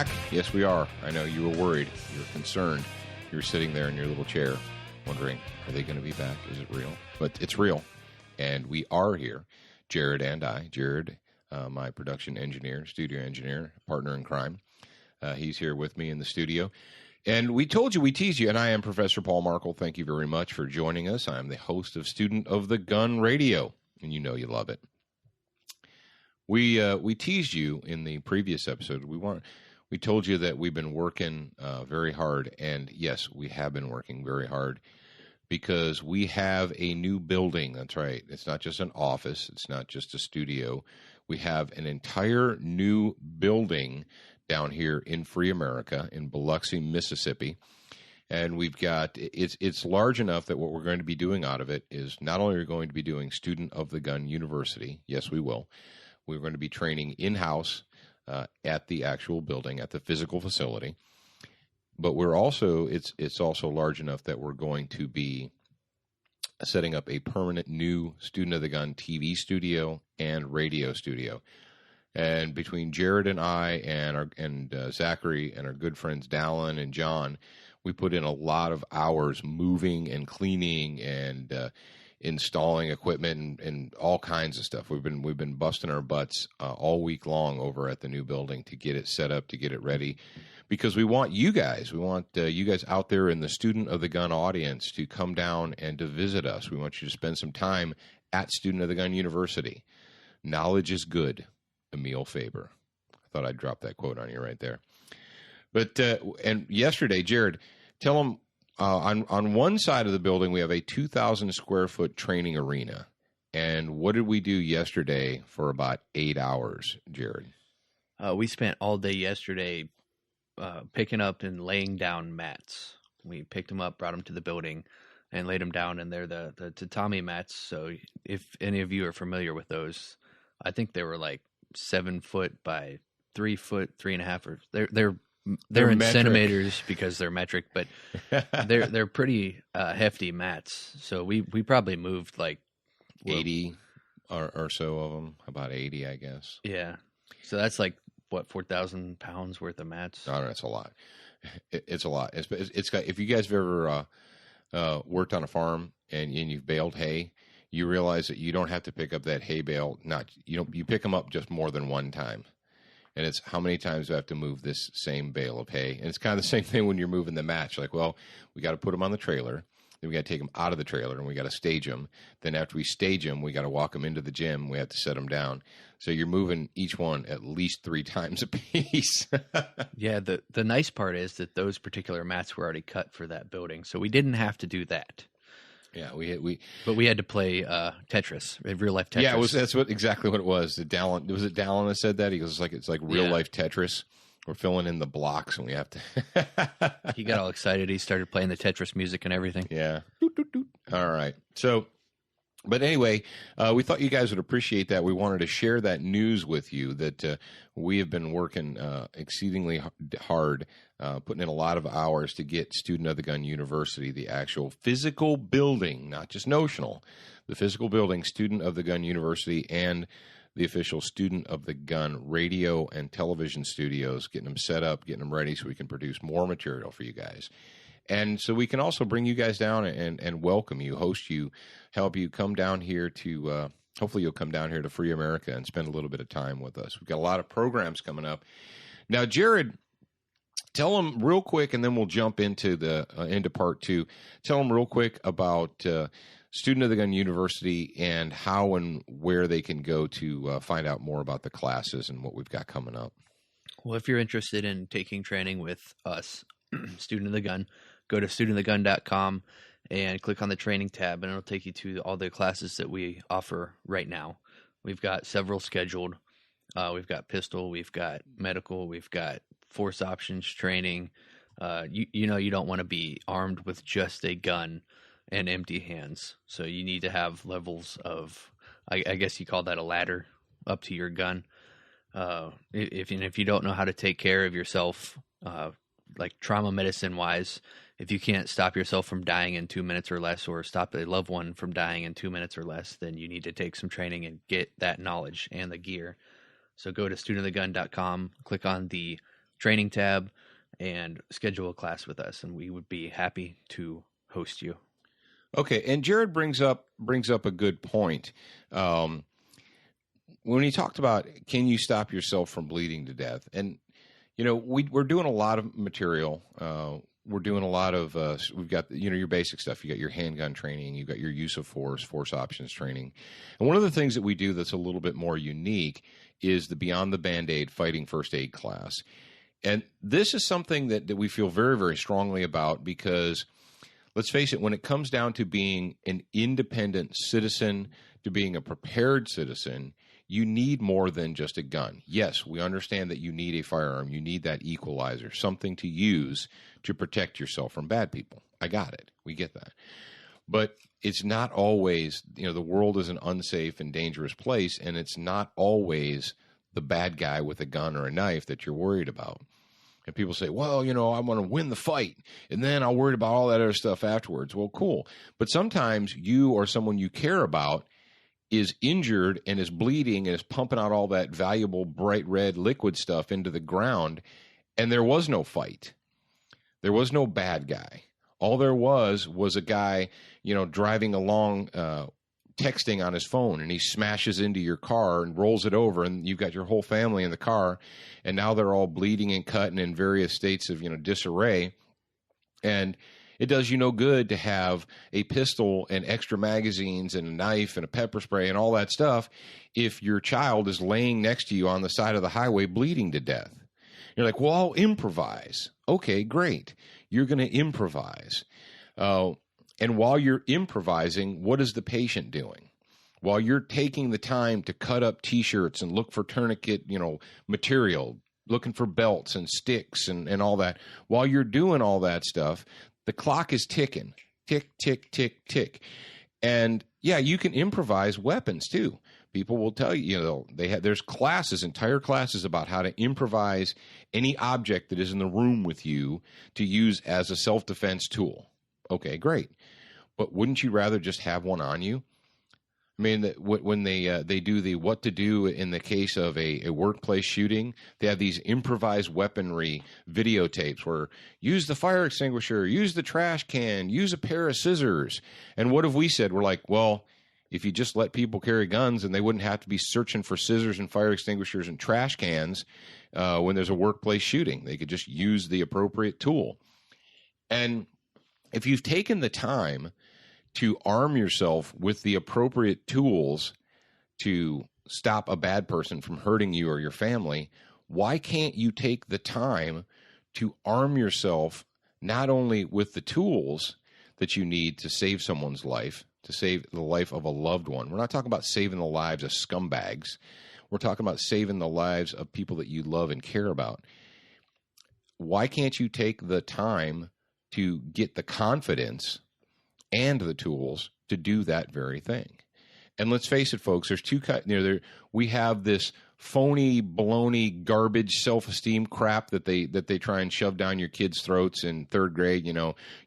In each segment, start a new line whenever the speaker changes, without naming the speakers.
back. Yes, we are. I know you were worried. You were concerned. You were sitting there in your little chair wondering, are they going to be back? Is it real? But it's real. And we are here. Jared and I. Jared, my production engineer, studio engineer, partner in crime. He's here with me in the studio. And we told you, we teased you, and I am Professor Paul Markle. Thank you very much for joining us. I'm the host of Student of the Gun Radio, and you know you love it. We teased you in the previous episode. We told you that we've been working very hard, and yes, we have been working very hard because we have a new building. That's right. It's not just an office. It's not just a studio. We have an entire new building down here in Free America in Biloxi, Mississippi. And we've got, it's large enough that what we're going to be doing out of it is not only are we going to be doing Student of the Gun University, yes, we will. We're going to be training in-house at the actual building, at the physical facility. But we're also, it's also large enough that we're going to be setting up a permanent new Student of the Gun TV studio and radio studio. And between Jared and I and Zachary and our good friends Dallin and John, we put in a lot of hours moving and cleaning and installing equipment and all kinds of stuff. We've been busting our butts all week long over at the new building to get it set up, to get it ready, because we want you guys. We want you guys out there in the Student of the Gun audience to come down and to visit us. We want you to spend some time at Student of the Gun University. Knowledge is good. Emil Faber. I thought I'd drop that quote on you right there. But and yesterday, Jared, tell them on one side of the building we have a 2,000 square foot training arena. And what did we do yesterday for about 8 hours, Jared?
We spent all day yesterday picking up and laying down mats. We picked them up, brought them to the building, and laid them down. And they're the tatami mats. So if any of you are familiar with those, I think they were like 7 foot by 3 foot, 3.5, or they're in
metric
centimeters because they're metric, but they're pretty hefty mats. So we probably moved like
80 or so of them, about 80, I guess.
Yeah. So that's like what, 4,000 pounds worth of mats.
I don't know, it's a lot. It's a lot. It's got, if you guys have ever worked on a farm and you've baled hay, you realize that you don't have to pick up that hay bale. You pick them up just more than one time. And it's how many times do I have to move this same bale of hay? And it's kind of the same thing when you're moving the mats. Like, well, we got to put them on the trailer. Then we got to take them out of the trailer and we got to stage them. Then after we stage them, we got to walk them into the gym. We have to set them down. So you're moving each one at least 3 times a piece.
Yeah. The nice part is that those particular mats were already cut for that building. So we didn't have to do that.
Yeah,
but we had to play Tetris, real life Tetris.
Yeah, that's exactly what it was. Was it Dallin that said that? He goes, it's like real life Tetris. We're filling in the blocks, and we have to.
He got all excited. He started playing the Tetris music and everything.
Yeah. All right. So, but anyway, we thought you guys would appreciate that. We wanted to share that news with you that we have been working exceedingly hard, putting in a lot of hours to get Student of the Gun University, the actual physical building, not just notional, the physical building, Student of the Gun University, and the official Student of the Gun radio and television studios, getting them set up, getting them ready so we can produce more material for you guys. And so we can also bring you guys down and welcome you, host you, help you come down here to, hopefully you'll come down here to Free America and spend a little bit of time with us. We've got a lot of programs coming up. Now, Jared, tell them real quick, and then we'll jump into part 2. Tell them real quick about Student of the Gun University and how and where they can go to find out more about the classes and what we've got coming up.
Well, if you're interested in taking training with us, Student of the Gun, go to studentofthegun.com and click on the training tab, and it'll take you to all the classes that we offer right now. We've got several scheduled. We've got pistol, we've got medical, we've got force options training. You don't want to be armed with just a gun and empty hands. So you need to have levels of, I guess you call that a ladder up to your gun. If you don't know how to take care of yourself, like trauma medicine wise, if you can't stop yourself from dying in 2 minutes or less, or stop a loved one from dying in 2 minutes or less, then you need to take some training and get that knowledge and the gear. So go to studentofthegun.com, click on the training tab and schedule a class with us, and we would be happy to host you.
Okay, and Jared brings up a good point. When he talked about, can you stop yourself from bleeding to death? And we're doing a lot of material. We're doing a lot of. We've got your basic stuff. You got your handgun training. You got your use of force options training, and one of the things that we do that's a little bit more unique is the Beyond the Band-Aid fighting first aid class. And this is something that we feel very, very strongly about because, let's face it, when it comes down to being an independent citizen, to being a prepared citizen, you need more than just a gun. Yes, we understand that you need a firearm. You need that equalizer, something to use to protect yourself from bad people. I got it. We get that. But it's not always, the world is an unsafe and dangerous place, and it's not always the bad guy with a gun or a knife that you're worried about. And people say, well, I want to win the fight, and then I'll worry about all that other stuff afterwards. Well, cool. But sometimes you or someone you care about is injured and is bleeding and is pumping out all that valuable bright red liquid stuff into the ground, and there was no fight. There was no bad guy. All there was a guy, driving along, texting on his phone, and he smashes into your car and rolls it over, and you've got your whole family in the car, and now they're all bleeding and cutting in various states of, disarray. And it does you no good to have a pistol and extra magazines and a knife and a pepper spray and all that stuff if your child is laying next to you on the side of the highway bleeding to death. You're like, well, I'll improvise. Okay, great. You're going to improvise. And while you're improvising, what is the patient doing? While you're taking the time to cut up T-shirts and look for tourniquet, material, looking for belts and sticks and all that, while you're doing all that stuff, the clock is ticking. Tick, tick, tick, tick. And yeah, you can improvise weapons too. People will tell you, there's classes, entire classes about how to improvise any object that is in the room with you to use as a self-defense tool. Okay, great. But wouldn't you rather just have one on you? I mean, when they do the what to do in the case of a workplace shooting, they have these improvised weaponry videotapes where use the fire extinguisher, use the trash can, use a pair of scissors. And what have we said? We're like, well, if you just let people carry guns and they wouldn't have to be searching for scissors and fire extinguishers and trash cans when there's a workplace shooting. They could just use the appropriate tool. And if you've taken the time to arm yourself with the appropriate tools to stop a bad person from hurting you or your family, why can't you take the time to arm yourself not only with the tools that you need to save someone's life, to save the life of a loved one? We're not talking about saving the lives of scumbags. We're talking about saving the lives of people that you love and care about. Why can't you take the time to get the confidence and the tools to do that very thing? And let's face it, folks, there's two kinds. We have this phony, baloney, garbage self-esteem crap that they try and shove down your kids' throats in third grade.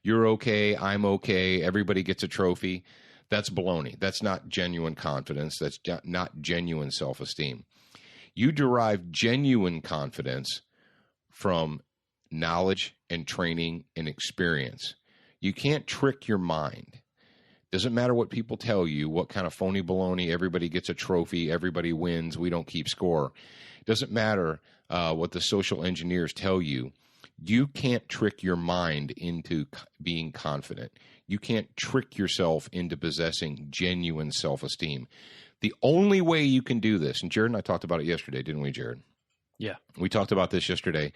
You're okay, I'm okay, everybody gets a trophy. That's baloney. That's not genuine confidence. That's not genuine self-esteem. You derive genuine confidence from knowledge and training and experience. You can't trick your mind. Doesn't matter what people tell you, what kind of phony baloney, everybody gets a trophy, everybody wins, we don't keep score. Doesn't matter what the social engineers tell you. You can't trick your mind into being confident. You can't trick yourself into possessing genuine self-esteem. The only way you can do this, and Jared and I talked about it yesterday, didn't we, Jared?
Yeah.
We talked about this yesterday,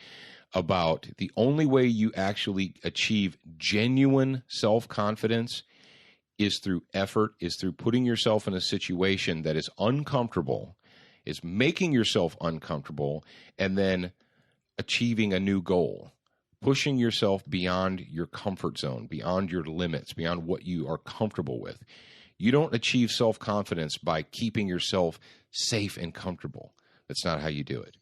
about the only way you actually achieve genuine self-confidence is through effort, is through putting yourself in a situation that is uncomfortable, is making yourself uncomfortable, and then achieving a new goal, pushing yourself beyond your comfort zone, beyond your limits, beyond what you are comfortable with. You don't achieve self-confidence by keeping yourself safe and comfortable. That's not how you do it.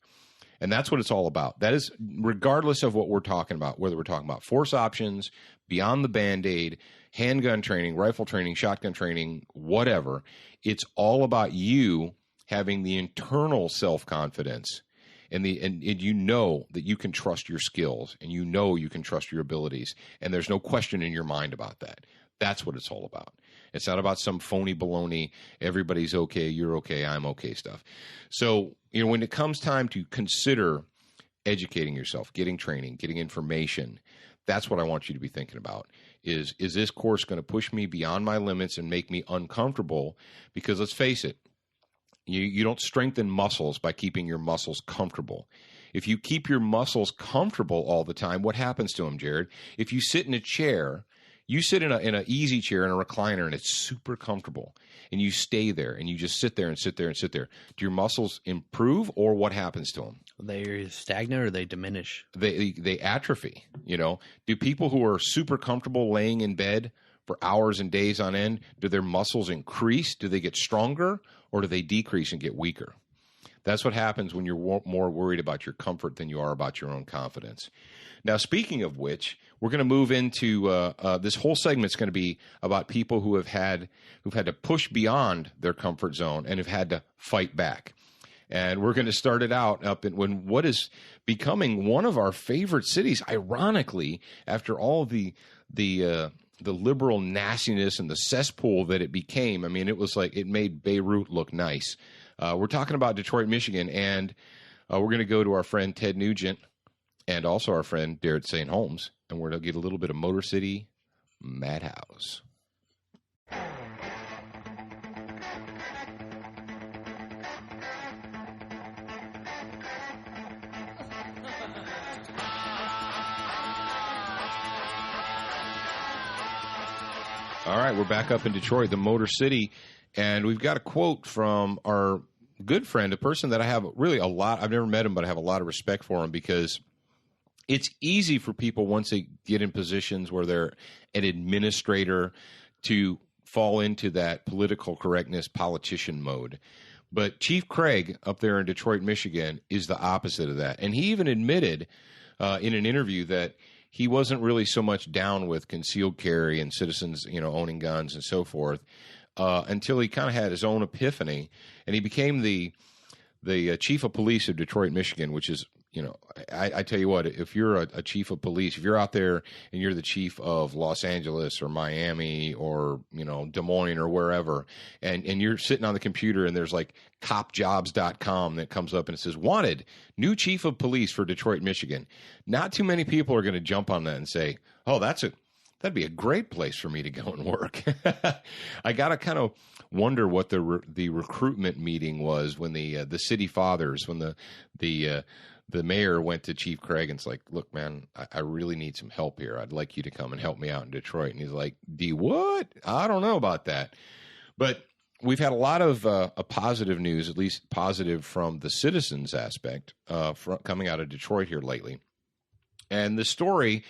And that's what it's all about. That is, regardless of what we're talking about, whether we're talking about force options, Beyond the Band-Aid, handgun training, rifle training, shotgun training, whatever, it's all about you having the internal self-confidence and you know that you can trust your skills, and you know you can trust your abilities, and there's no question in your mind about that. That's what it's all about. It's not about some phony baloney, everybody's okay, you're okay, I'm okay stuff. So, when it comes time to consider educating yourself, getting training, getting information, that's what I want you to be thinking about. Is this course going to push me beyond my limits and make me uncomfortable? Because let's face it, you don't strengthen muscles by keeping your muscles comfortable. If you keep your muscles comfortable all the time, what happens to them, Jared? If you sit in a chair, you sit in an easy chair, in a recliner, and it's super comfortable, and you stay there, and you just sit there and sit there and sit there. Do your muscles improve, or what happens to them?
They stagnate or they diminish?
They atrophy. Do people who are super comfortable laying in bed for hours and days on end, do their muscles increase? Do they get stronger, or do they decrease and get weaker? That's what happens when you're more worried about your comfort than you are about your own confidence. Now, speaking of which, we're going to move into this whole segment's going to be about people who've had to push beyond their comfort zone and have had to fight back. And we're going to start it out up in what is becoming one of our favorite cities, ironically, after all the liberal nastiness and the cesspool that it became. I mean, it was like it made Beirut look nice. We're talking about Detroit, Michigan, and we're going to go to our friend Ted Nugent and also our friend Darrett St. Holmes, and we're going to get a little bit of Motor City Madhouse. All right, we're back up in Detroit, the Motor City, and we've got a quote from our good friend, a person that I have really a lot, I've never met him, but I have a lot of respect for him, because it's easy for people once they get in positions where they're an administrator to fall into that political correctness politician mode. But Chief Craig up there in Detroit, Michigan is the opposite of that. And he even admitted in an interview that he wasn't really so much down with concealed carry and citizens, owning guns and so forth, until he kind of had his own epiphany, and he became the chief of police of Detroit, Michigan, which is, I tell you what, if you're a chief of police, if you're out there and you're the chief of Los Angeles or Miami or, Des Moines or wherever, and you're sitting on the computer and there's like copjobs.com that comes up and it says, wanted, new chief of police for Detroit, Michigan. Not too many people are going to jump on that and say, oh, that'd be a great place for me to go and work. I got to kind of wonder what the recruitment meeting was when the city fathers, when the mayor went to Chief Craig and it's like, look, man, I really need some help here. I'd like you to come and help me out in Detroit. And he's like, what? I don't know about that. But we've had a lot of positive news, at least positive from the citizens aspect, coming out of Detroit here lately. And the story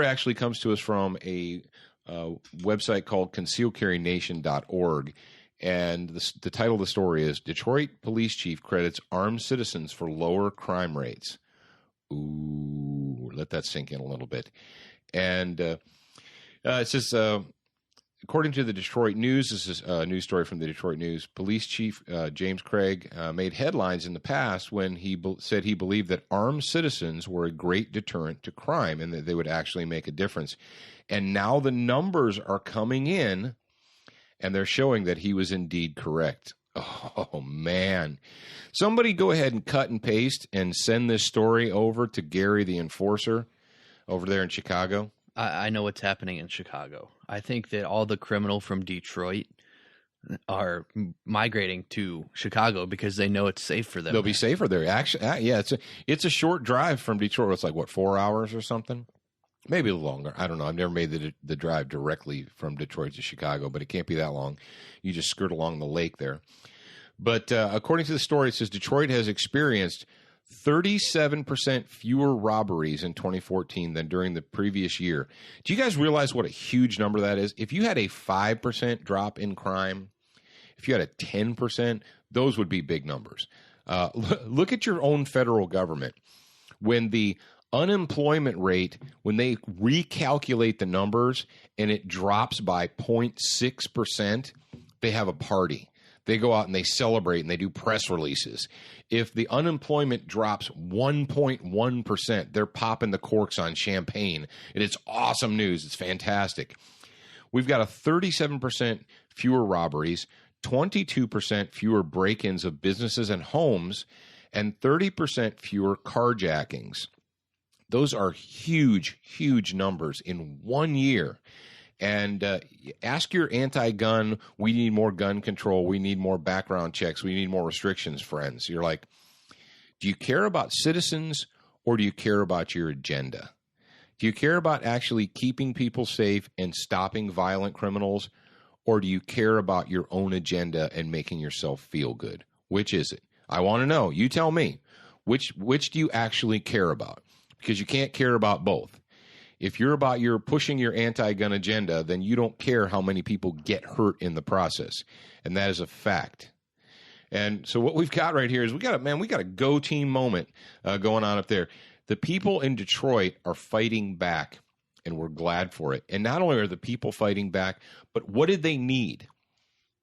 actually comes to us from a website called concealedcarrynation.org. And the title of the story is Detroit Police Chief Credits Armed Citizens for Lower Crime Rates. Ooh, let that sink in a little bit. And it says, according to the Detroit News, this is a news story from the Detroit News, Police Chief James Craig made headlines in the past when he said he believed that armed citizens were a great deterrent to crime and that they would actually make a difference. And now the numbers are coming in, and they're showing that he was indeed correct. Oh, man. Somebody go ahead and cut and paste and send this story over to Gary the Enforcer over there in Chicago.
I know what's happening in Chicago. I think that all the criminal from Detroit are migrating to Chicago because they know it's safe for them.
They'll be safer there. Actually, yeah, it's a short drive from Detroit. It's like, 4 hours or something? Maybe a little longer. I don't know. I've never made the drive directly from Detroit to Chicago, but it can't be that long. You just skirt along the lake there. But according to the story, it says Detroit has experienced 37% fewer robberies in 2014 than during the previous year. Do you guys realize what a huge number that is? If you had a 5% drop in crime, if you had a 10%, those would be big numbers. Look at your own federal government. When the unemployment rate, when they recalculate the numbers and it drops by 0.6%, they have a party. they go out and they celebrate and they do press releases. If the unemployment drops 1.1%, they're popping the corks on champagne, and it's awesome news. It's fantastic. We've got a 37% fewer robberies, 22% fewer break-ins of businesses and homes, and 30% fewer carjackings. Those are huge, huge numbers in 1 year. And ask your anti-gun, we need more gun control, we need more background checks, we need more restrictions, friends. You're like, do you care about citizens or do you care about your agenda? Do you care about actually keeping people safe and stopping violent criminals, or do you care about your own agenda and making yourself feel good? Which is it? I want to know. You tell me. Which do you actually care about? Because you can't care about both. If you're about pushing your anti-gun agenda, then you don't care how many people get hurt in the process. And that is a fact. And so what we've got right here is we got a go team moment going on up there. The people in Detroit are fighting back, and we're glad for it. And not only are the people fighting back, but what did they need?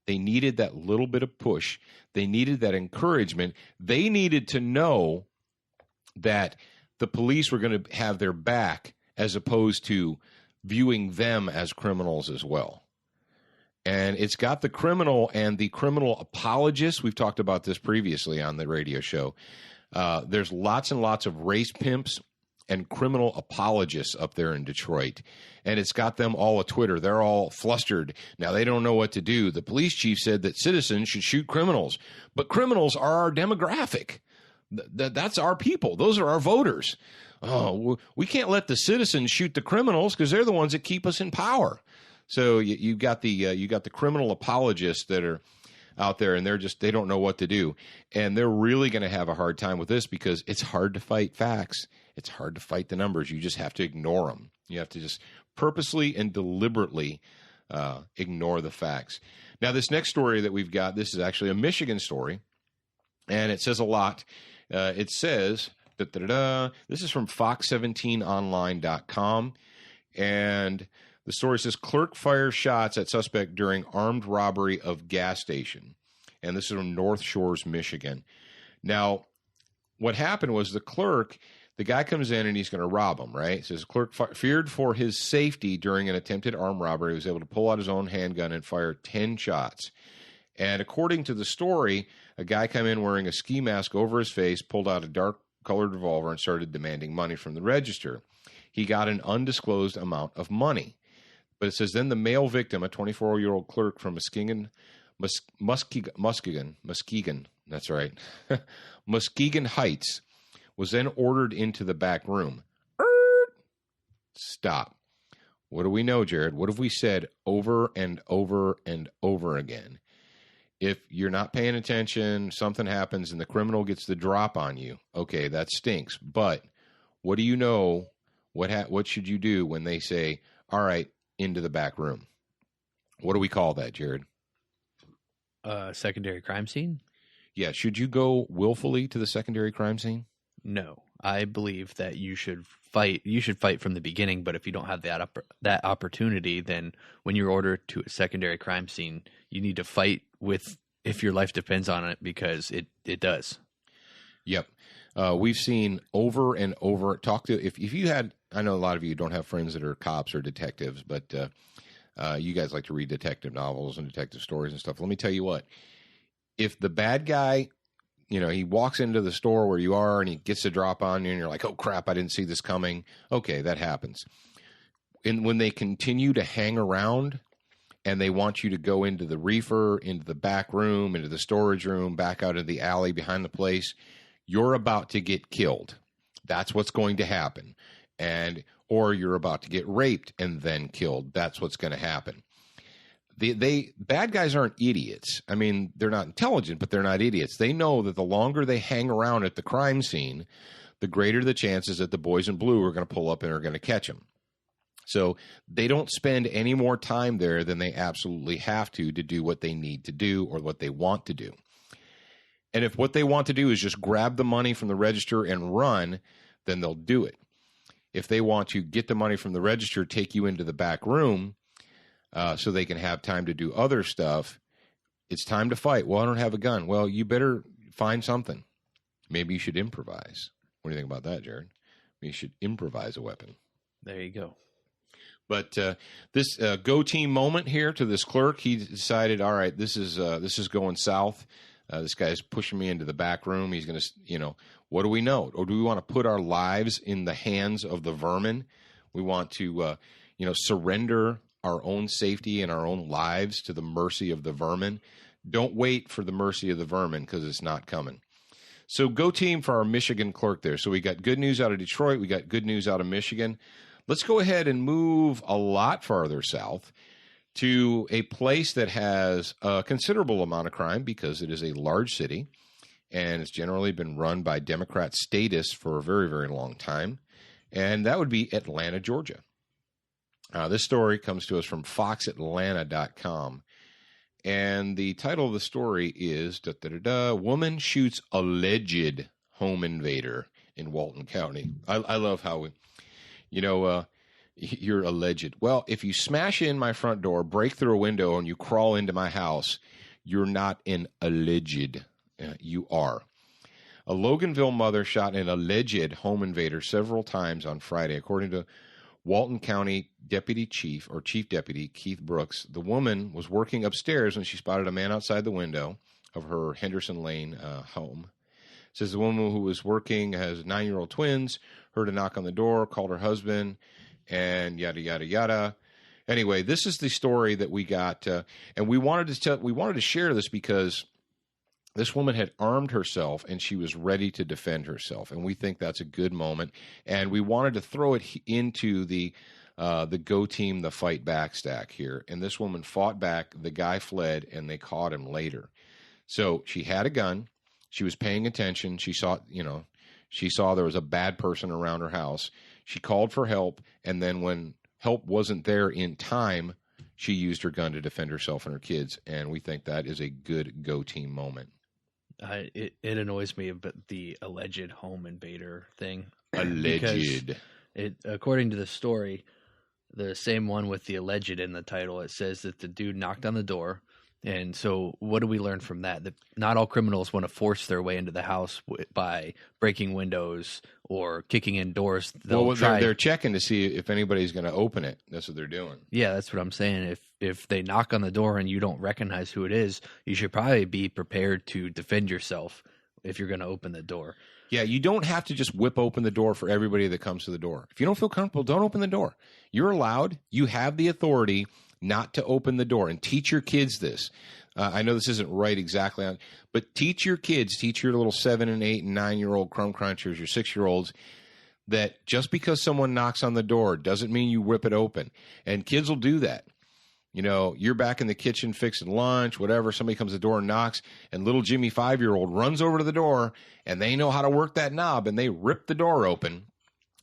They needed that little bit of push. They needed that encouragement. They needed to know that the police were going to have their back, as opposed to viewing them as criminals as well. And it's got the criminal and the criminal apologists. We've talked about this previously on the radio show. There's lots and lots of race pimps and criminal apologists up there in Detroit. And it's got them all a Twitter. They're all flustered. Now, they don't know what to do. The police chief said that citizens should shoot criminals. But criminals are our demographic. That's our people. Those are our voters. Oh, we can't let the citizens shoot the criminals because they're the ones that keep us in power. So you got the criminal apologists that are out there, and they don't know what to do, and they're really going to have a hard time with this because it's hard to fight facts. It's hard to fight the numbers. You just have to ignore them. You have to just purposely and deliberately ignore the facts. Now, this next story that we've got, this is actually a Michigan story, and it says a lot. It says. This is from Fox17online.com, and the story says clerk fires shots at suspect during armed robbery of gas station, and this is from North Shores, Michigan. Now, what happened was the guy comes in and he's going to rob him, right? It says clerk feared for his safety during an attempted armed robbery. He was able to pull out his own handgun and fire 10 shots. And according to the story, a guy came in wearing a ski mask over his face, pulled out a dark-colored revolver, and started demanding money from the register. He got an undisclosed amount of money. But it says then the male victim, a 24-year-old clerk from Muskegon, that's right, Muskegon Heights, was then ordered into the back room. Stop. What do we know, Jared? What have we said over and over and over again? If you're not paying attention, something happens, and the criminal gets the drop on you, okay, that stinks. But what do you know? What should you do when they say, all right, into the back room? What do we call that, Jared?
Secondary crime scene?
Yeah. Should you go willfully to the secondary crime scene?
No. I believe that you should fight. You should fight from the beginning, but if you don't have that opportunity, then when you're ordered to a secondary crime scene, you need to fight if your life depends on it, because it does. Yep.
We've seen over and over. If you had, I know a lot of you don't have friends that are cops or detectives, but you guys like to read detective novels and detective stories and stuff. Let me tell you what, if the bad guy, he walks into the store where you are and he gets a drop on you and you're like, oh crap, I didn't see this coming. Okay, that happens. And when they continue to hang around and they want you to go into the reefer, into the back room, into the storage room, back out of the alley behind the place, you're about to get killed. That's what's going to happen. Or you're about to get raped and then killed. That's what's going to happen. Bad guys aren't idiots. I mean, they're not intelligent, but they're not idiots. They know that the longer they hang around at the crime scene, the greater the chances that the boys in blue are going to pull up and are going to catch them. So they don't spend any more time there than they absolutely have to do what they need to do or what they want to do. And if what they want to do is just grab the money from the register and run, then they'll do it. If they want to get the money from the register, take you into the back room so they can have time to do other stuff, It's time to fight. Well, I don't have a gun. Well, you better find something. Maybe you should improvise. What do you think about that, Jared? Maybe you should improvise a weapon.
There you go.
But this go team moment here to this clerk, he decided, all right, this is going south. This guy's pushing me into the back room. He's going to, what do we know? Or do we want to put our lives in the hands of the vermin? We want to, surrender our own safety and our own lives to the mercy of the vermin. Don't wait for the mercy of the vermin because it's not coming. So go team for our Michigan clerk there. So we got good news out of Detroit. We got good news out of Michigan. Let's go ahead and move a lot farther south to a place that has a considerable amount of crime because it is a large city, and it's generally been run by Democrat statists for a very, very long time, and that would be Atlanta, Georgia. This story comes to us from foxatlanta.com, and the title of the story is, Woman Shoots Alleged Home Invader in Walton County. I love how you're alleged. Well, if you smash in my front door, break through a window, and you crawl into my house, you're not an alleged. You are. A Loganville mother shot an alleged home invader several times on Friday, according to Walton County Chief Deputy Keith Brooks. The woman was working upstairs when she spotted a man outside the window of her Henderson Lane home. It says the woman who was working has 9-year-old twins, heard a knock on the door, called her husband, and yada, yada, yada. Anyway, this is the story that we got, and we wanted to share this because this woman had armed herself, and she was ready to defend herself, and we think that's a good moment, and we wanted to throw it into the Go Team, the Fight Back stack here, and this woman fought back, the guy fled, and they caught him later. So she had a gun, she was paying attention, she saw there was a bad person around her house, she called for help, and then when help wasn't there in time, she used her gun to defend herself and her kids, and we think that is a good Go Team moment.
It annoys me about the alleged home invader thing.
Alleged.
According to the story, the same one with the alleged in the title, it says that the dude knocked on the door. And so what do we learn from that? That not all criminals want to force their way into the house by breaking windows or kicking in doors.
They're checking to see if anybody's going to open it. That's what they're doing.
Yeah, that's what I'm saying. If they knock on the door and you don't recognize who it is, you should probably be prepared to defend yourself if you're going to open the door.
Yeah, you don't have to just whip open the door for everybody that comes to the door. If you don't feel comfortable, don't open the door. You're allowed. You have the authority not to open the door, and teach your kids this. I know this isn't right exactly, but teach your little 7 and 8 and 9-year-old crumb crunchers, your 6-year-olds, that just because someone knocks on the door doesn't mean you rip it open. And kids will do that. You're back in the kitchen fixing lunch, whatever, somebody comes to the door and knocks, and little Jimmy 5-year-old runs over to the door, and they know how to work that knob, and they rip the door open.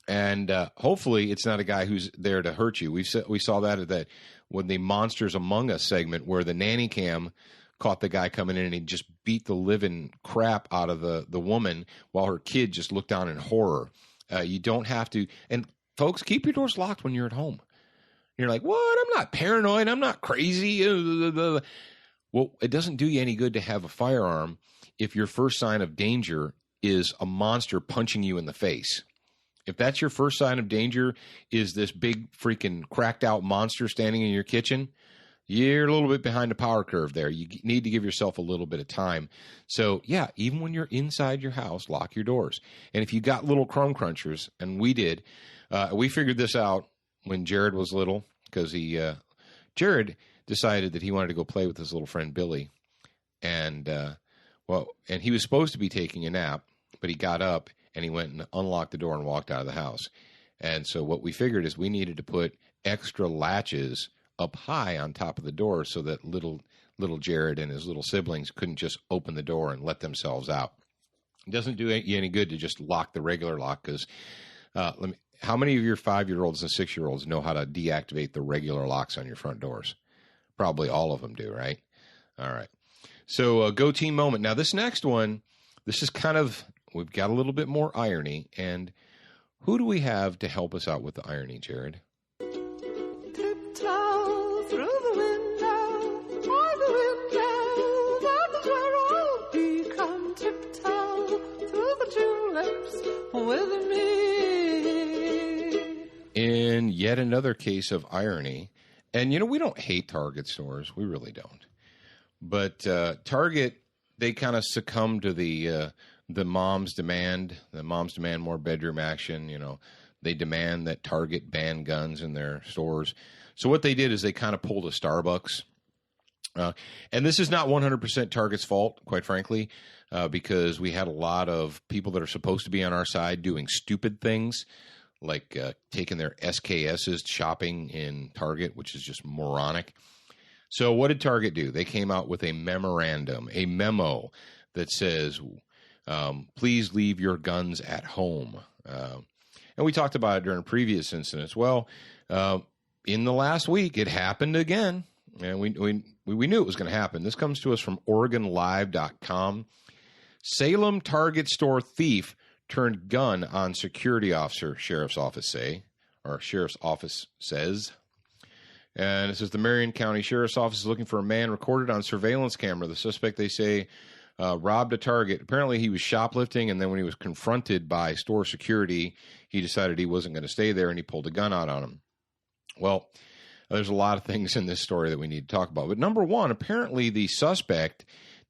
And hopefully it's not a guy who's there to hurt you. We saw that when the Monsters Among Us segment, where the nanny cam caught the guy coming in and he just beat the living crap out of the woman while her kid just looked on in horror. You don't have to. And folks, keep your doors locked when you're at home. You're like, what? I'm not paranoid. I'm not crazy. Well, it doesn't do you any good to have a firearm if your first sign of danger is a monster punching you in the face. If that's your first sign of danger, is this big freaking cracked out monster standing in your kitchen, you're a little bit behind the power curve there. You need to give yourself a little bit of time. So yeah, even when you're inside your house, lock your doors. And if you got little crumb crunchers, and we did, we figured this out when Jared was little, because Jared decided that he wanted to go play with his little friend Billy. And and he was supposed to be taking a nap, but he got up and he went and unlocked the door and walked out of the house. And so what we figured is we needed to put extra latches up high on top of the door so that little Jared and his little siblings couldn't just open the door and let themselves out. It doesn't do you any good to just lock the regular lock, because how many of your 5-year-olds and 6-year-olds know how to deactivate the regular locks on your front doors? Probably all of them do, right? All right. So Go Team moment. Now this next one, this is kind of, we've got a little bit more irony, and who do we have to help us out with the irony, Jared?
Tiptoe through the window, by the window,
yet another case of irony. And, we don't hate Target stores. We really don't. But Target, they kind of succumb to the moms demand. The moms demand more bedroom action. They demand that Target ban guns in their stores. So what they did is they kind of pulled a Starbucks. And this is not 100% Target's fault, quite frankly, because we had a lot of people that are supposed to be on our side doing stupid things, like taking their SKSs shopping in Target, which is just moronic. So what did Target do? They came out with a memo that says, please leave your guns at home. And we talked about it during previous incidents. Well, in the last week, it happened again. And we knew it was going to happen. This comes to us from OregonLive.com. Salem Target store thief turned gun on security officer, sheriff's office says. And it says the Marion County Sheriff's Office is looking for a man recorded on surveillance camera. The suspect, they say, robbed a Target. Apparently, he was shoplifting, and then when he was confronted by store security, he decided he wasn't going to stay there, and he pulled a gun out on him. Well, there's a lot of things in this story that we need to talk about. But number one, apparently the suspect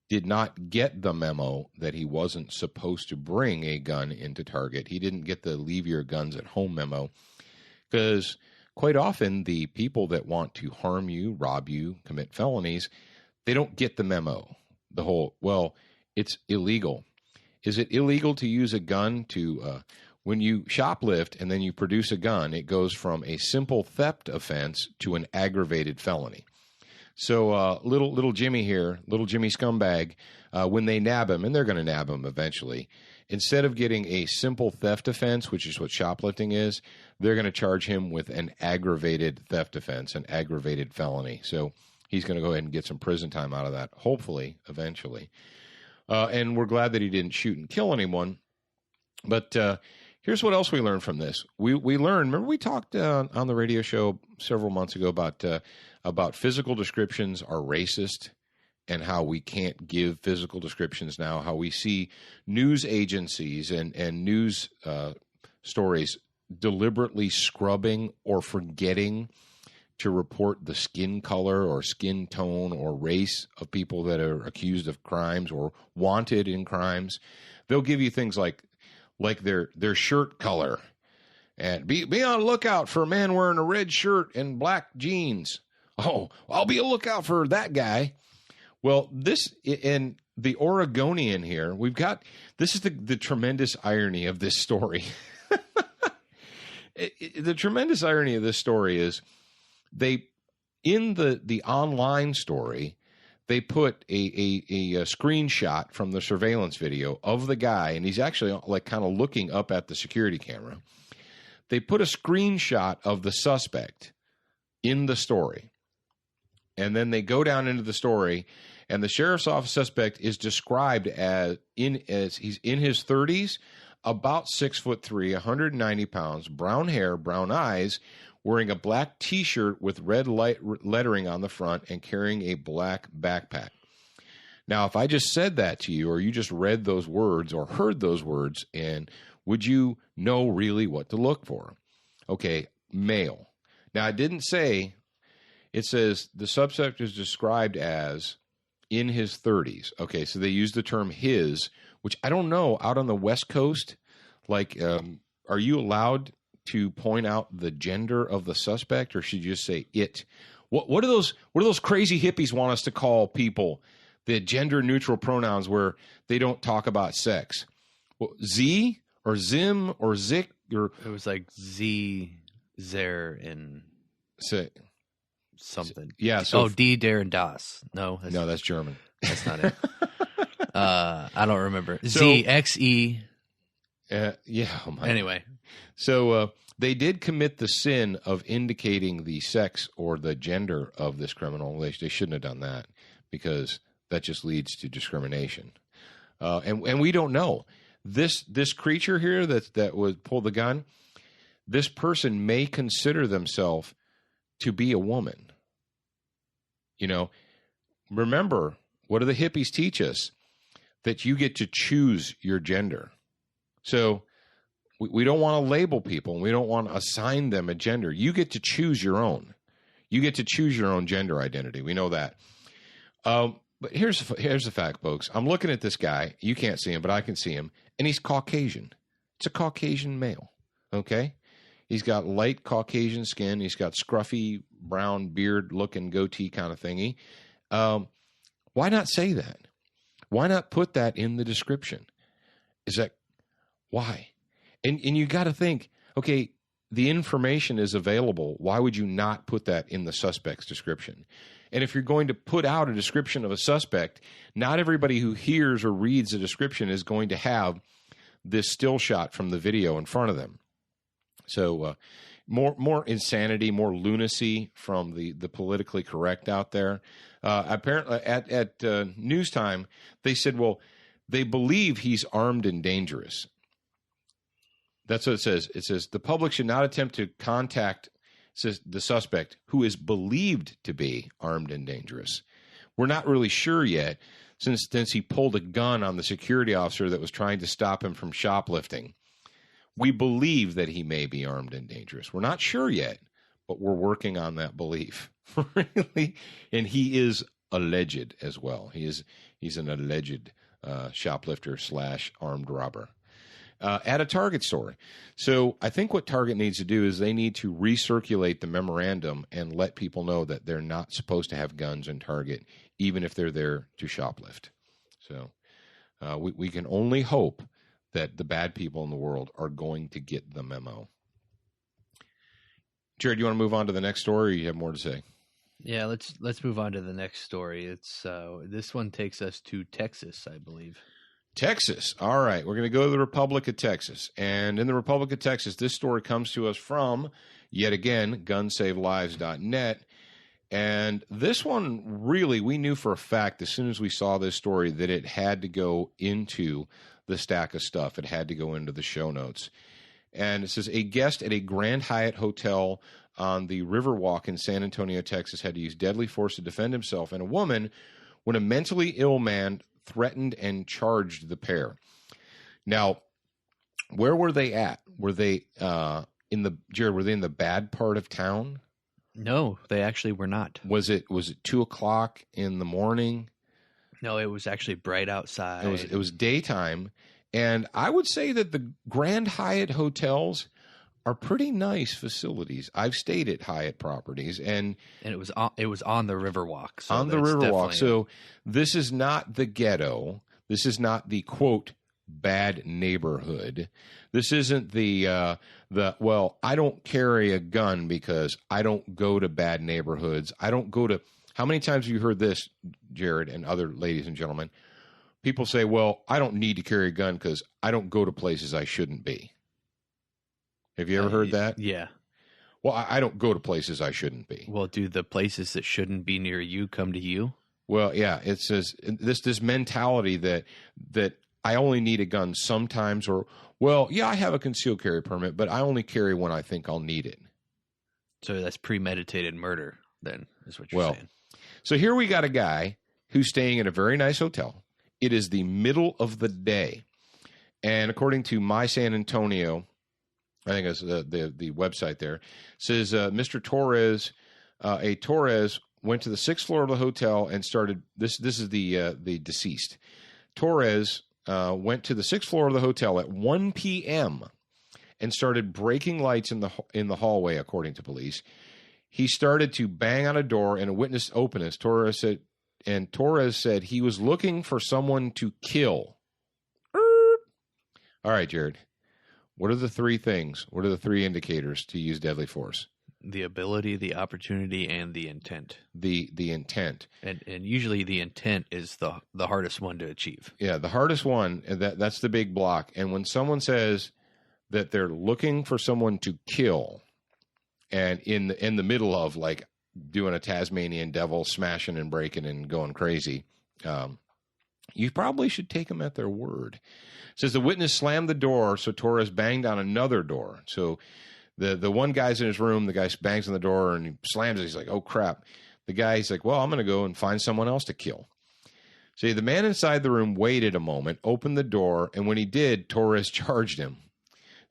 did not get the memo that he wasn't supposed to bring a gun into Target. He didn't get the leave your guns at home memo, because quite often the people that want to harm you, rob you, commit felonies, they don't get the memo. It's illegal. Is it illegal to use a gun to, when you shoplift and then you produce a gun, it goes from a simple theft offense to an aggravated felony. So little Jimmy here, little Jimmy scumbag, when they nab him, and they're going to nab him eventually, instead of getting a simple theft offense, which is what shoplifting is, they're going to charge him with an aggravated theft offense, an aggravated felony. So he's going to go ahead and get some prison time out of that, hopefully, eventually. And we're glad that he didn't shoot and kill anyone. But here's what else we learned from this. We learned, remember we talked on the radio show several months ago about physical descriptions are racist and how we can't give physical descriptions now, how we see news agencies and news stories deliberately scrubbing or forgetting to report the skin color or skin tone or race of people that are accused of crimes or wanted in crimes. They'll give you things like their shirt color, and be on the lookout for a man wearing a red shirt and black jeans. Oh, I'll be a lookout for that guy. Well, this in the Oregonian here, this is the tremendous irony of this story. The tremendous irony of this story is in the online story, they put a screenshot from the surveillance video of the guy, and he's actually like kind of looking up at the security camera. They put a screenshot of the suspect in the story. And then they go down into the story, and the sheriff's office suspect is described as he's in his 30s, about 6'3", 190 pounds, brown hair, brown eyes, wearing a black T-shirt with red lettering on the front and carrying a black backpack. Now, if I just said that to you, or you just read those words or heard those words, and would you know really what to look for? Okay, male. Now, I didn't say. It says the suspect is described as in his 30s. Okay, so they use the term his, which I don't know, out on the West Coast, are you allowed to point out the gender of the suspect, or should you just say it? What do those crazy hippies want us to call people? The gender neutral pronouns where they don't talk about sex. Well, Z or Zim or Zik, or
it was like Z, Zer, and
say
something.
Yeah. So
D, Der, and Das. No,
that's German.
That's not it. I don't remember. Z, X, E.
Yeah. Oh my.
Anyway.
So they did commit the sin of indicating the sex or the gender of this criminal. They shouldn't have done that, because that just leads to discrimination. And we don't know. This creature here that would pull the gun, this person may consider themselves to be a woman. Remember, what do the hippies teach us? That you get to choose your gender. So We don't want to label people. And we don't want to assign them a gender. You get to choose your own. You get to choose your own gender identity. We know that. But here's the fact, folks. I'm looking at this guy. You can't see him, but I can see him. And he's Caucasian. It's a Caucasian male. Okay? He's got light Caucasian skin. He's got scruffy brown beard looking goatee kind of thingy. Why not say that? Why not put that in the description? Is that why? And you got to think, okay, the information is available. Why would you not put that in the suspect's description? And if you're going to put out a description of a suspect, not everybody who hears or reads the description is going to have this still shot from the video in front of them. So more insanity, more lunacy from the politically correct out there. Apparently, at news time, they said, well, they believe he's armed and dangerous. That's what it says. It says the public should not attempt to contact the suspect who is believed to be armed and dangerous. We're not really sure yet since he pulled a gun on the security officer that was trying to stop him from shoplifting. We believe that he may be armed and dangerous. We're not sure yet, but we're working on that belief. Really? And he is alleged as well. He's an alleged shoplifter / armed robber. At a Target store. So I think what Target needs to do is they need to recirculate the memorandum and let people know that they're not supposed to have guns in Target, even if they're there to shoplift. So we can only hope that the bad people in the world are going to get the memo. Jared, you want to move on to the next story, or you have more to say?
Yeah, let's move on to the next story. It's this one takes us to Texas, I believe.
Texas. All right. We're going to go to the Republic of Texas. And in the Republic of Texas, this story comes to us from, yet again, gunsavelives.net. And this one, really, we knew for a fact as soon as we saw this story that it had to go into the stack of stuff. It had to go into the show notes. And it says, a guest at a Grand Hyatt hotel on the Riverwalk in San Antonio, Texas, had to use deadly force to defend himself and a woman when a mentally ill man threatened and charged the pair. Now, where were they at? Were they Were they in the bad part of town?
No, they actually were not.
Was it 2:00 in the morning?
No, it was actually bright outside.
It was daytime, and I would say that the Grand Hyatt hotels are pretty nice facilities. I've stayed at Hyatt properties, and
it was on the Riverwalk. So
on the Riverwalk. So this is not the ghetto. This is not the quote bad neighborhood. This isn't the well, I don't carry a gun because I don't go to bad neighborhoods. I don't go to. How many times have you heard this, Jared, and other ladies and gentlemen? People say, well, I don't need to carry a gun because I don't go to places I shouldn't be. Have you ever heard that?
Yeah.
Well, I don't go to places I shouldn't be.
Well, do the places that shouldn't be near you come to you?
Well, yeah. It says this mentality that I only need a gun sometimes, or, well, yeah, I have a concealed carry permit, but I only carry when I think I'll need it.
So that's premeditated murder, then, is what you're saying.
So here we got a guy who's staying in a very nice hotel. It is the middle of the day. And according to My San Antonio, I think it's the website there, says Mr. Torres, Torres went to the 6th floor of the hotel and started, this is the deceased. Torres went to the 6th floor of the hotel at 1 p.m. and started breaking lights in the hallway, according to police. He started to bang on a door and a witness opened it. Torres said he was looking for someone to kill. All right, Jared. What are the three things? What are the three indicators to use deadly force?
The ability, the opportunity, and the intent.
The intent.
And usually the intent is the hardest one to achieve. Yeah,
the hardest one, that's the big block. And when someone says that they're looking for someone to kill, and in the middle of like doing a Tasmanian devil, smashing and breaking and going crazy, you probably should take them at their word. It says the witness slammed the door, so Torres banged on another door. So the one guy's in his room, the guy bangs on the door and he slams it. He's like, oh, crap. The guy's like, well, I'm going to go and find someone else to kill. So the man inside the room waited a moment, opened the door, and when he did, Torres charged him.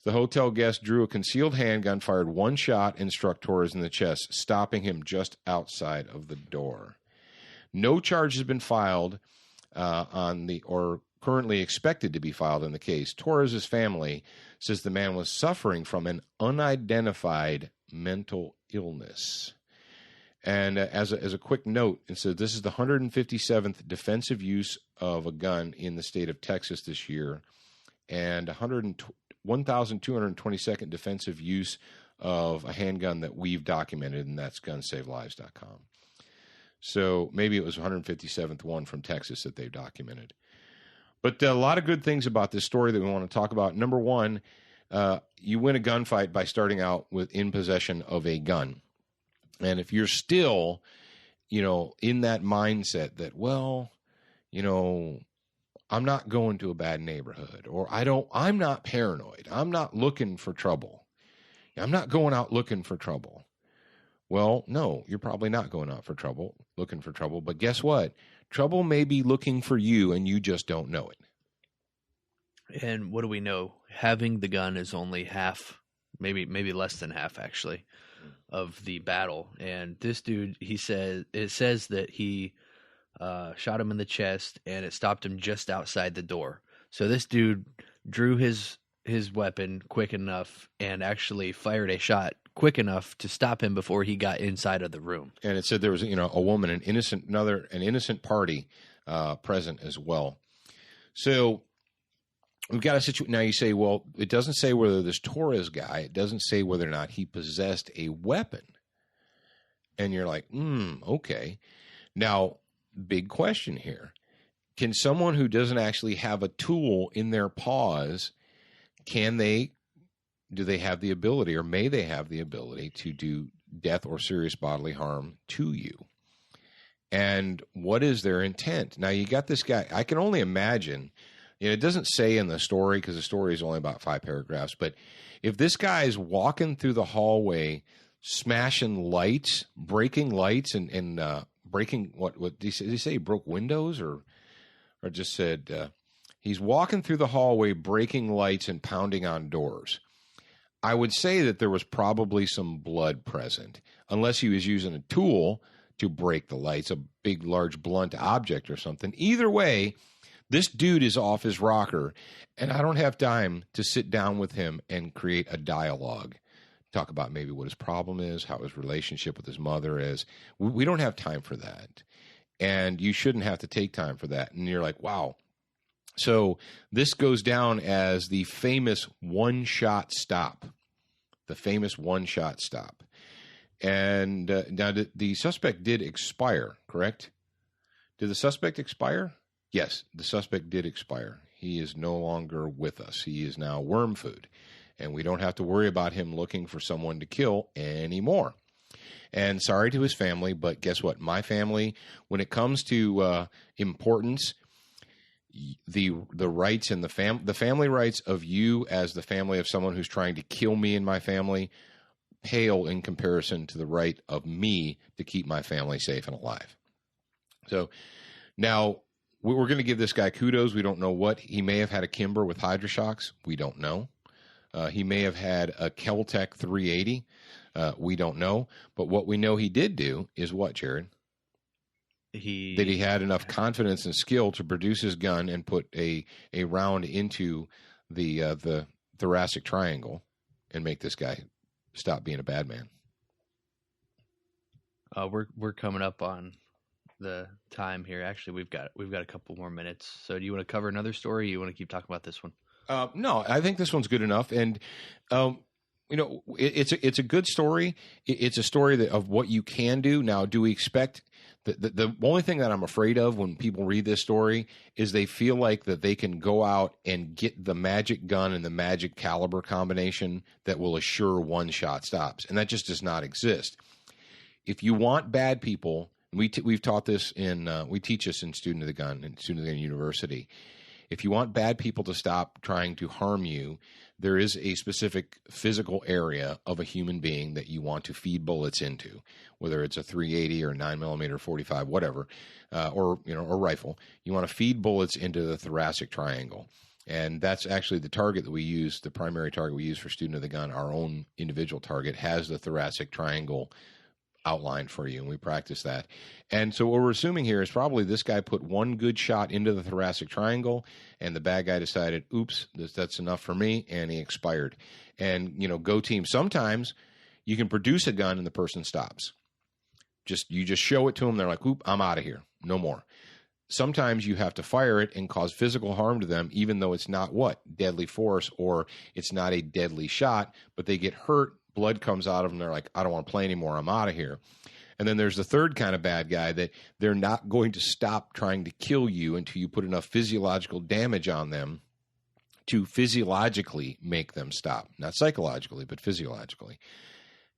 The hotel guest drew a concealed handgun, fired one shot, and struck Torres in the chest, stopping him just outside of the door. No charge has been filed or currently expected to be filed in the case. Torres' family says the man was suffering from an unidentified mental illness. And as a quick note, it says this is the 157th defensive use of a gun in the state of Texas this year, and 1,222nd defensive use of a handgun that we've documented, and that's gunsavelives.com. So maybe it was 157th one from Texas that they've documented. But a lot of good things about this story that we want to talk about. Number one, you win a gunfight by starting out with in possession of a gun. And if you're still, in that mindset that, well, I'm not going to a bad neighborhood, or I'm not paranoid. I'm not looking for trouble. I'm not going out looking for trouble. Well, no, you're probably not going out looking for trouble. But guess what? Trouble may be looking for you, and you just don't know it.
And what do we know? Having the gun is only half, maybe less than half, actually, of the battle. And this dude, it says that he shot him in the chest, and it stopped him just outside the door. So this dude drew his weapon quick enough and actually fired a shot quick enough to stop him before he got inside of the room. And
it said there was, a woman, an innocent party present as well. So we've got a situation. Now you say, well, it doesn't say whether this Torres guy, it doesn't say whether or not he possessed a weapon. And you're like, okay. Now, big question here. Can someone who doesn't actually have a tool in their paws, do they have the ability, or may they have the ability to do death or serious bodily harm to you? And what is their intent? Now, you got this guy. I can only imagine. It doesn't say in the story, because the story is only about 5 paragraphs. But if this guy is walking through the hallway, smashing lights, breaking lights, and breaking what did he say? He broke windows, or just said he's walking through the hallway, breaking lights and pounding on doors. I would say that there was probably some blood present, unless he was using a tool to break the lights, a big, large, blunt object or something. Either way, this dude is off his rocker, and I don't have time to sit down with him and create a dialogue, talk about maybe what his problem is, how his relationship with his mother is. We don't have time for that, and you shouldn't have to take time for that. And you're like, wow. So this goes down as the famous one-shot stop. The famous one-shot stop. And now the suspect did expire, correct? Did the suspect expire? Yes, the suspect did expire. He is no longer with us. He is now worm food. And we don't have to worry about him looking for someone to kill anymore. And sorry to his family, but guess what? My family, when it comes to importance, the rights and the family rights of you as the family of someone who's trying to kill me and my family pale in comparison to the right of me to keep my family safe and alive. So now we're going to give this guy kudos. We don't know what. He may have had a Kimber with Hydroshocks. We don't know. He may have had a Kel-Tec 380. We don't know. But what we know he did do is what, Jared? He had enough confidence and skill to produce his gun and put a round into the thoracic triangle and make this guy stop being a bad man.
We're coming up on the time here. Actually, we've got a couple more minutes. So do you want to cover another story, or you want to keep talking about this one?
No, I think this one's good enough. And it's a good story. It's a story of what you can do. Now, do we expect the only thing that I'm afraid of when people read this story is they feel like that they can go out and get the magic gun and the magic caliber combination that will assure one-shot stops. And that just does not exist. If you want bad people, we've taught this we teach this in Student of the Gun and Student of the Gun University. If you want bad people to stop trying to harm you, there is a specific physical area of a human being that you want to feed bullets into, whether it's a 380 or 9mm 45, whatever, or rifle. You want to feed bullets into the thoracic triangle. And that's actually the target that we use, the primary target we use for Student of the Gun. Our own individual target has the thoracic triangle outlined for you, and we practice that. And so what we're assuming here is probably this guy put one good shot into the thoracic triangle, and the bad guy decided, oops, that's enough for me, and he expired. And, go team. Sometimes you can produce a gun and the person stops. You just show it to them. They're like, oop, I'm out of here. No more. Sometimes you have to fire it and cause physical harm to them, even though it's not deadly force, or it's not a deadly shot, but they get hurt. Blood comes out of them. They're like, I don't want to play anymore. I'm out of here. And then there's the third kind of bad guy that they're not going to stop trying to kill you until you put enough physiological damage on them to physiologically make them stop. Not psychologically, but physiologically.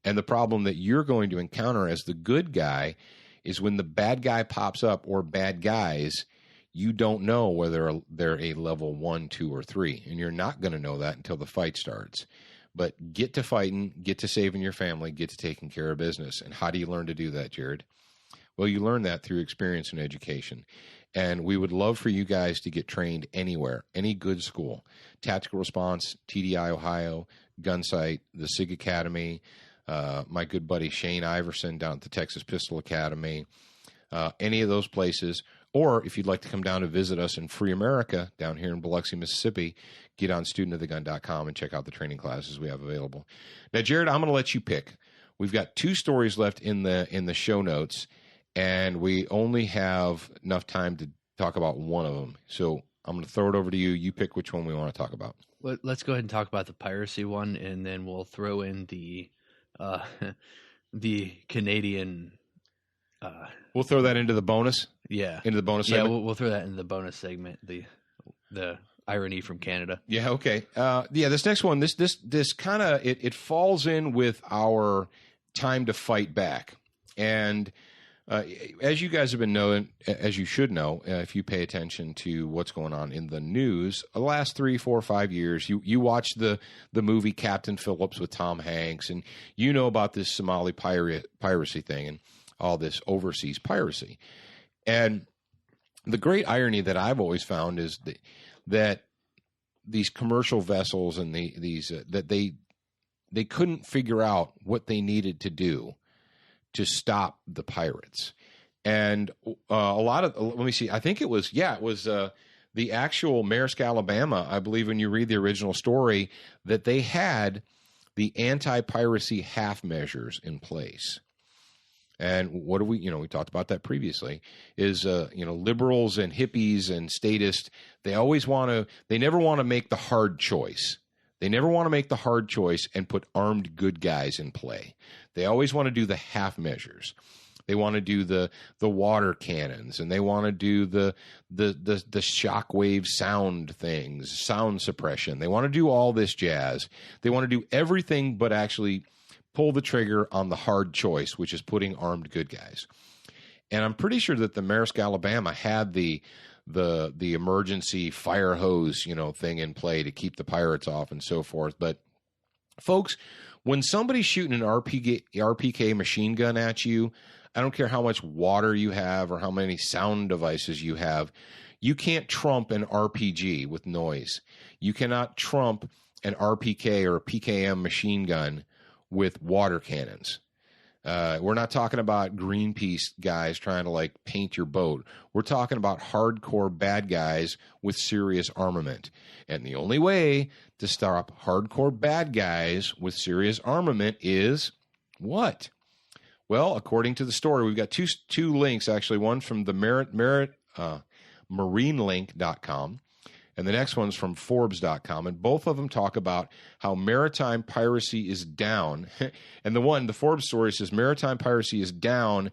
And the problem that you're going to encounter as the good guy is when the bad guy pops up, or bad guys, you don't know whether they're a level 1, 2, or 3. And you're not going to know that until the fight starts. But get to fighting, get to saving your family, get to taking care of business. And how do you learn to do that, Jared? Well, you learn that through experience and education. And we would love for you guys to get trained anywhere, any good school. Tactical Response, TDI Ohio, Gunsight, the SIG Academy, my good buddy Shane Iverson down at the Texas Pistol Academy, any of those places. Or if you'd like to come down to visit us in Free America down here in Biloxi, Mississippi, get on studentofthegun.com and check out the training classes we have available. Now, Jared, I'm going to let you pick. We've got 2 stories left in the show notes, and we only have enough time to talk about one of them. So I'm going to throw it over to you. You pick which one we want to talk about.
Let's go ahead and talk about the piracy one, and then we'll throw in the Canadian.
We'll throw that into the bonus.
Yeah,
into the bonus segment.
Yeah, we'll throw that in the bonus segment. The irony from Canada.
Yeah. Okay. This next one, this kind of it falls in with our time to fight back, and as you guys have been knowing, as you should know, if you pay attention to what's going on in the news, the last 3, 4, 5 years, you watch the movie Captain Phillips with Tom Hanks, and you know about this Somali piracy thing and all this overseas piracy. And the great irony that I've always found is that these commercial vessels and that they couldn't figure out what they needed to do to stop the pirates. And let me see, I think it was the actual Maersk, Alabama, I believe when you read the original story, that they had the anti-piracy half measures in place. And what do we talked about that previously, is, liberals and hippies and statists, they never want to make the hard choice. They never want to make the hard choice and put armed good guys in play. They always want to do the half measures. They want to do the water cannons, and they want to do the shockwave sound things, sound suppression. They want to do all this jazz. They want to do everything but actually pull the trigger on the hard choice, which is putting armed good guys. And I'm pretty sure that the Maersk, Alabama had the emergency fire hose, thing in play to keep the pirates off and so forth. But folks, when somebody's shooting an RPK machine gun at you, I don't care how much water you have or how many sound devices you have, you can't trump an RPG with noise. You cannot trump an RPK or a PKM machine gun with water cannons. We're not talking about Greenpeace guys trying to paint your boat. We're talking about hardcore bad guys with serious armament. And the only way to stop hardcore bad guys with serious armament is what? Well, according to the story, we've got two links, actually, one from the marinelink.com, and the next one's from Forbes.com, and both of them talk about how maritime piracy is down. And the Forbes story says maritime piracy is down,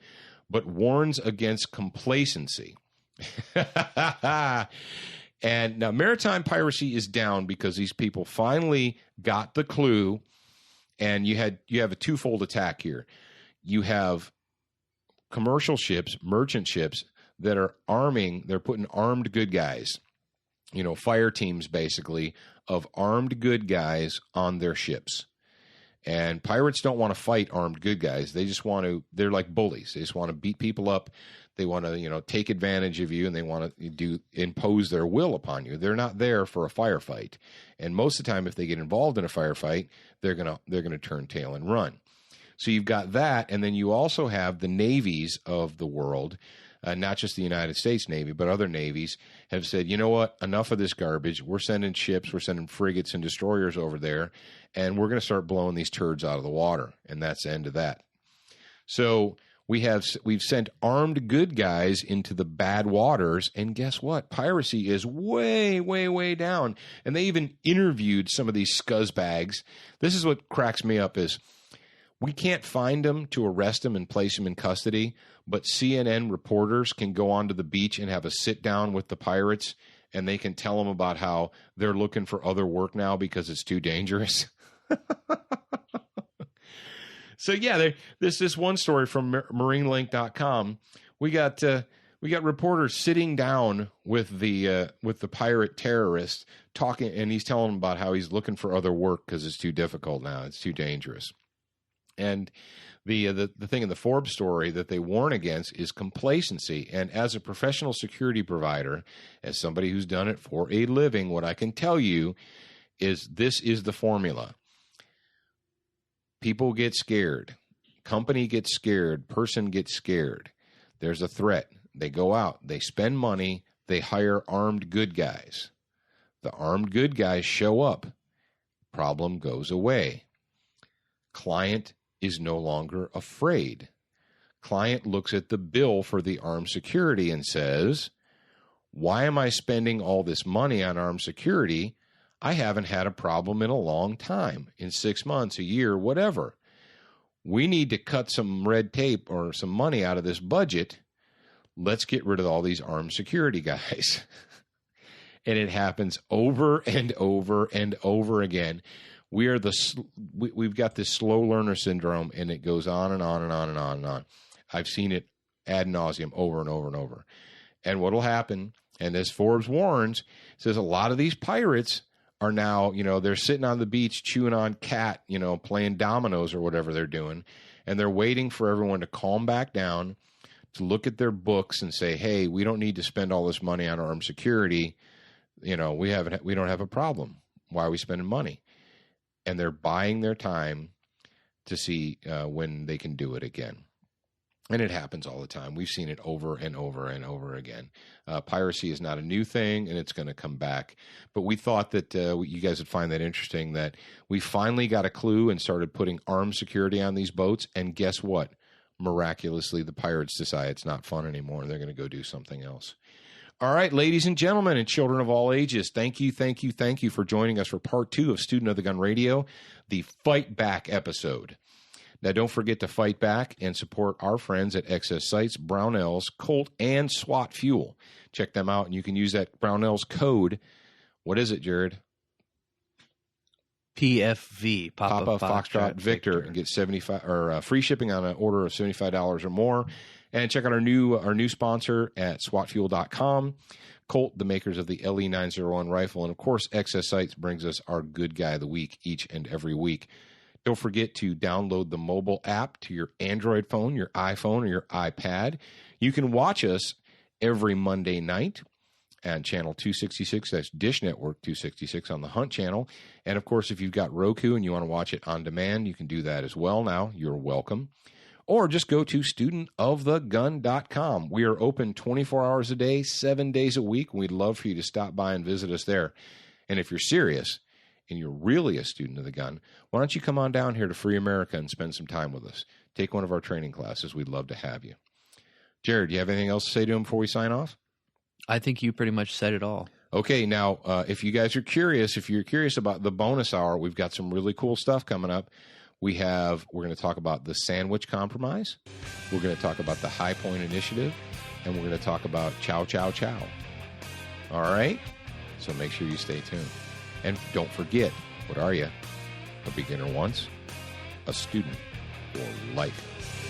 but warns against complacency. And now maritime piracy is down because these people finally got the clue, and you have a twofold attack here. You have commercial ships, merchant ships, that are they're putting armed good guys, fire teams basically of armed good guys on their ships. And pirates don't want to fight armed good guys. They're like bullies. They just want to beat people up. They want to, take advantage of you, and they want to impose their will upon you. They're not there for a firefight. And most of the time, if they get involved in a firefight, they're gonna turn tail and run. So you've got that, and then you also have the navies of the world, not just the United States Navy, but other navies have said, you know what, enough of this garbage. We're sending ships, we're sending frigates and destroyers over there, and we're going to start blowing these turds out of the water. And that's the end of that. So we've sent armed good guys into the bad waters, and guess what? Piracy is way, way, way down. And they even interviewed some of these scuzzbags. This is what cracks me up is we can't find them to arrest them and place them in custody, but CNN reporters can go onto the beach and have a sit down with the pirates, and they can tell them about how they're looking for other work now because it's too dangerous. So yeah, this one story from marinelink.com. We got reporters sitting down with the pirate terrorist talking, and he's telling them about how he's looking for other work because it's too difficult now. It's too dangerous. And the thing in the Forbes story that they warn against is complacency. And as a professional security provider, as somebody who's done it for a living, what I can tell you is this is the formula. People get scared. Company gets scared. Person gets scared. There's a threat. They go out. They spend money. They hire armed good guys. The armed good guys show up. Problem goes away. Client is no longer afraid. Client looks at the bill for the armed security and says, why am I spending all this money on armed security? I haven't had a problem in a long time, in 6 months, a year, whatever. We need to cut some red tape or some money out of this budget. Let's get rid of all these armed security guys. And it happens over and over and over again. We've got this slow learner syndrome, and it goes on and on and on and on and on. I've seen it ad nauseum over and over and over. And what will happen, and as Forbes warns, says a lot of these pirates are now, they're sitting on the beach chewing on cat, playing dominoes or whatever they're doing. And they're waiting for everyone to calm back down, to look at their books and say, hey, we don't need to spend all this money on armed security. We don't have a problem. Why are we spending money? And they're buying their time to see when they can do it again. And it happens all the time. We've seen it over and over and over again. Piracy is not a new thing, and it's going to come back. But we thought that you guys would find that interesting, that we finally got a clue and started putting armed security on these boats. And guess what? Miraculously, the pirates decide it's not fun anymore, and they're going to go do something else. All right, ladies and gentlemen and children of all ages, thank you for joining us for part 2 of Student of the Gun Radio, the Fight Back episode. Now, don't forget to fight back and support our friends at Excess Sights, Brownells, Colt, and SWAT Fuel. Check them out, and you can use that Brownells code. What is it, Jared?
PFV, Papa
Foxtrot Victor, and get 75 or free shipping on an order of $75 or more. And check out our new sponsor at SWATfuel.com. Colt, the makers of the LE901 rifle, and of course, Excess Sights brings us our good guy of the week each and every week. Don't forget to download the mobile app to your Android phone, your iPhone, or your iPad. You can watch us every Monday night on channel 266. That's Dish Network 266 on the Hunt channel. And, of course, if you've got Roku and you want to watch it on demand, you can do that as well now. You're welcome. Or just go to studentofthegun.com. We are open 24 hours a day, 7 days a week. We'd love for you to stop by and visit us there. And if you're serious and you're really a student of the gun, why don't you come on down here to Free America and spend some time with us? Take one of our training classes. We'd love to have you. Jared, do you have anything else to say to him before we sign off?
I think you pretty much said it all.
Okay, now, if you guys are curious, if you're curious about the bonus hour, we've got some really cool stuff coming up. We're going to talk about the Sandwich Compromise. We're going to talk about the High Point Initiative. And we're going to talk about Chow, Chow, Chow. All right? So make sure you stay tuned. And don't forget, what are you? A beginner once, a student for life.